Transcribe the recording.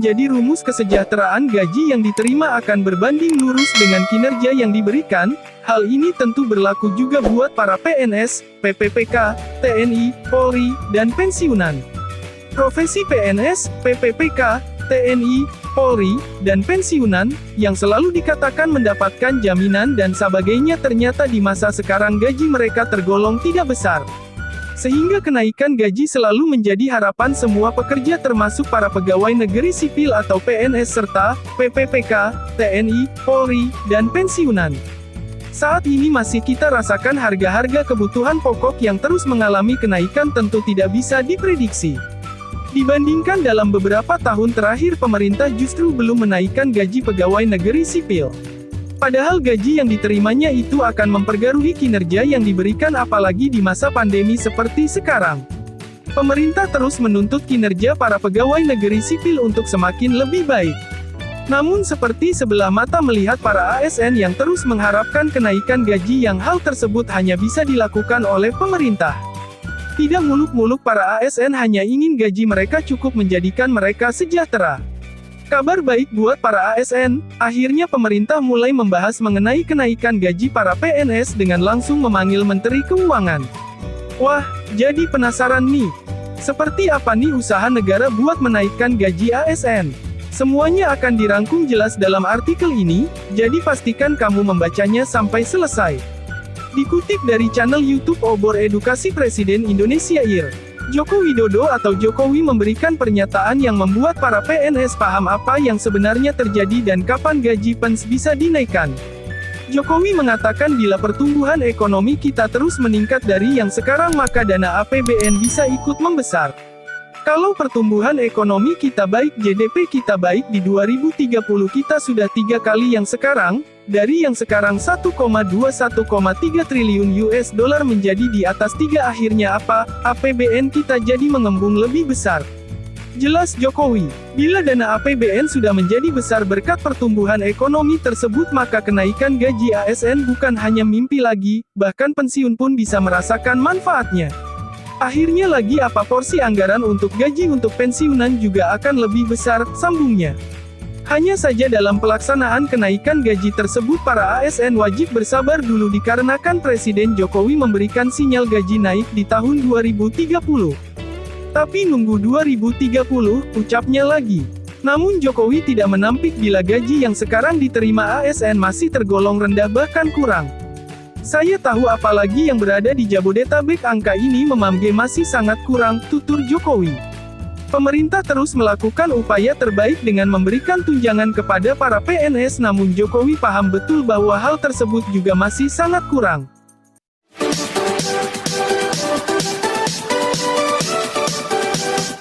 menjadi rumus kesejahteraan gaji yang diterima akan berbanding lurus dengan kinerja yang diberikan. Hal ini tentu berlaku juga buat para PNS, PPPK, TNI, Polri, dan pensiunan. Profesi PNS, PPPK, TNI, Polri, dan pensiunan, yang selalu dikatakan mendapatkan jaminan dan sebagainya ternyata di masa sekarang gaji mereka tergolong tidak besar. Sehingga kenaikan gaji selalu menjadi harapan semua pekerja termasuk para pegawai negeri sipil atau PNS serta PPPK, TNI, Polri, dan pensiunan. Saat ini masih kita rasakan harga-harga kebutuhan pokok yang terus mengalami kenaikan tentu tidak bisa diprediksi. Dibandingkan dalam beberapa tahun terakhir pemerintah justru belum menaikkan gaji pegawai negeri sipil. Padahal gaji yang diterimanya itu akan mempergaruhi kinerja yang diberikan apalagi di masa pandemi seperti sekarang. Pemerintah terus menuntut kinerja para pegawai negeri sipil untuk semakin lebih baik. Namun seperti sebelah mata melihat para ASN yang terus mengharapkan kenaikan gaji yang hal tersebut hanya bisa dilakukan oleh pemerintah. Tidak muluk-muluk para ASN hanya ingin gaji mereka cukup menjadikan mereka sejahtera. Kabar baik buat para ASN, akhirnya pemerintah mulai membahas mengenai kenaikan gaji para PNS dengan langsung memanggil Menteri Keuangan. Wah, jadi penasaran nih. Seperti apa nih usaha negara buat menaikkan gaji ASN? Semuanya akan dirangkum jelas dalam artikel ini, jadi pastikan kamu membacanya sampai selesai. Dikutip dari channel YouTube Obor Edukasi Presiden Indonesia IR, Joko Widodo atau Jokowi memberikan pernyataan yang membuat para PNS paham apa yang sebenarnya terjadi dan kapan gaji PNS bisa dinaikkan. Jokowi mengatakan bila pertumbuhan ekonomi kita terus meningkat dari yang sekarang maka dana APBN bisa ikut membesar. Kalau pertumbuhan ekonomi kita baik, GDP kita baik di 2030 kita sudah 3 kali yang sekarang, dari yang sekarang 1,2-1,3 triliun US dollar menjadi di atas 3 akhirnya apa? APBN kita jadi mengembung lebih besar. Jelas Jokowi, bila dana APBN sudah menjadi besar berkat pertumbuhan ekonomi tersebut maka kenaikan gaji ASN bukan hanya mimpi lagi, bahkan pensiun pun bisa merasakan manfaatnya. Akhirnya lagi apa porsi anggaran untuk gaji untuk pensiunan juga akan lebih besar, sambungnya. Hanya saja dalam pelaksanaan kenaikan gaji tersebut para ASN wajib bersabar dulu dikarenakan Presiden Jokowi memberikan sinyal gaji naik di tahun 2030. Tapi nunggu 2030, ucapnya lagi. Namun Jokowi tidak menampik bila gaji yang sekarang diterima ASN masih tergolong rendah bahkan kurang. Saya tahu apalagi yang berada di Jabodetabek angka ini memamge masih sangat kurang, tutur Jokowi. Pemerintah terus melakukan upaya terbaik dengan memberikan tunjangan kepada para PNS namun Jokowi paham betul bahwa hal tersebut juga masih sangat kurang.